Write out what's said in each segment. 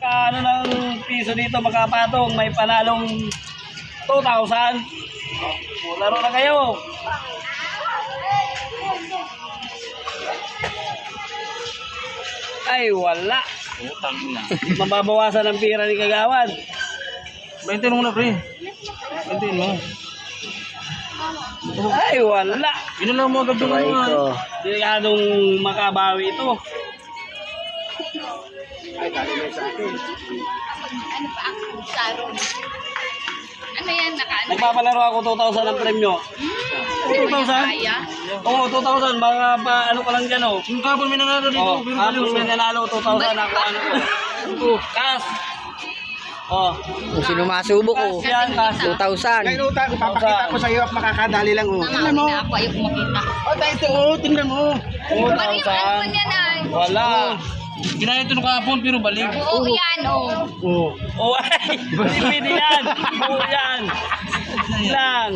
Ano ng piso dito makapatong, may panalong 2,000. Laro na kayo. Ay, wala. Utang na. Mababawasan ang pira ni Kagawad. 20 mo na, pre. 20 mo. Ay, wala. Yun lang mo agad yung ano. Delikadong makabawi ito. Ay, dali na sa akin. Ano pa ako? Saron. Ano yan? Nakaano? Nagpapalaro ako 2,000 ang premyo. Hindi mo 2,000? kaya? Oo, 2,000. Mga pa, ano ko lang dyan, oh. Yung kapon may nanalo dito. Oh, hapon may nanalo 2,000 ako, ano ko. Cash. Oh, Kung sino masubok ko. yan, cash. 2,000. Ngayon, utang, papakita ko sa iyo at makakadali lang. Oh. Mama, Tingnan mo. ako ayaw ko makita. Oh, tayo ito. Oh, tingnan mo. Ano yung ano man 2,000. yan ay? Wala. Ginaya ito ng kapon, pero balik. Oo, yan oh. Oh. Oh, ay, hindi pwede yan. Oo, yan. Lang.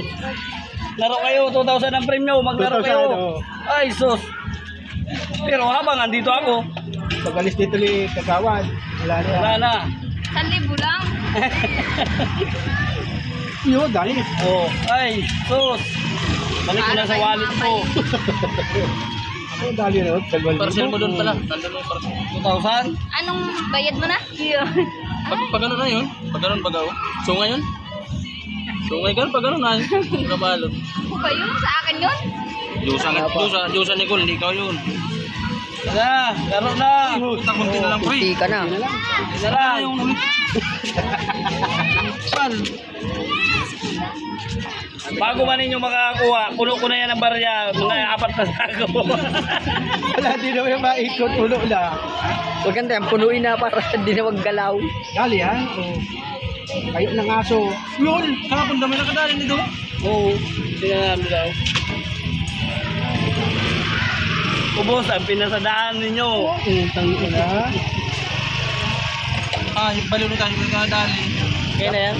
Laro kayo, 2,000 ang premyo. Maglaro 2,000, kayo. oh. Ay, sus. Pero habang andito ako, Pag-alis dito ni Kagawad. Wala na. wala na. 1,000 lang. Yun, dali. Oh, ay, sus. Balik ko na sa wallet ko. Oh, dali na. Parcel mo doon pala. Nandun yung parcel. 2,000? Anong bayad mo na? Pag ano na yun? Pag ganun baga oh. So ngayon? So ngayon pag ano na yun? Nakabalot. Ako ba yun? Sa akin yun? Diyosa Nicole, hindi ikaw yun. Tara, laro na. Utang kunti na lang, pre. Kunti ka na. Isa lang. Pal. Bago man ninyo makakakuha, puno ko na yan ang barya. Mga 4 na sako. Wala, di naman yung maikot. Ulo na. Huwag ganda yan, punuin na para hindi na maggalaw. Dali, ha? Oh. Kayo ng aso. Yun! Kahapon dami nakadali nito. Oo, tingnan namin daw. Ubos ang pinasadaan ninyo. Utang ina. Ah, yung baliw na tayo nakadali. Kaya na yan.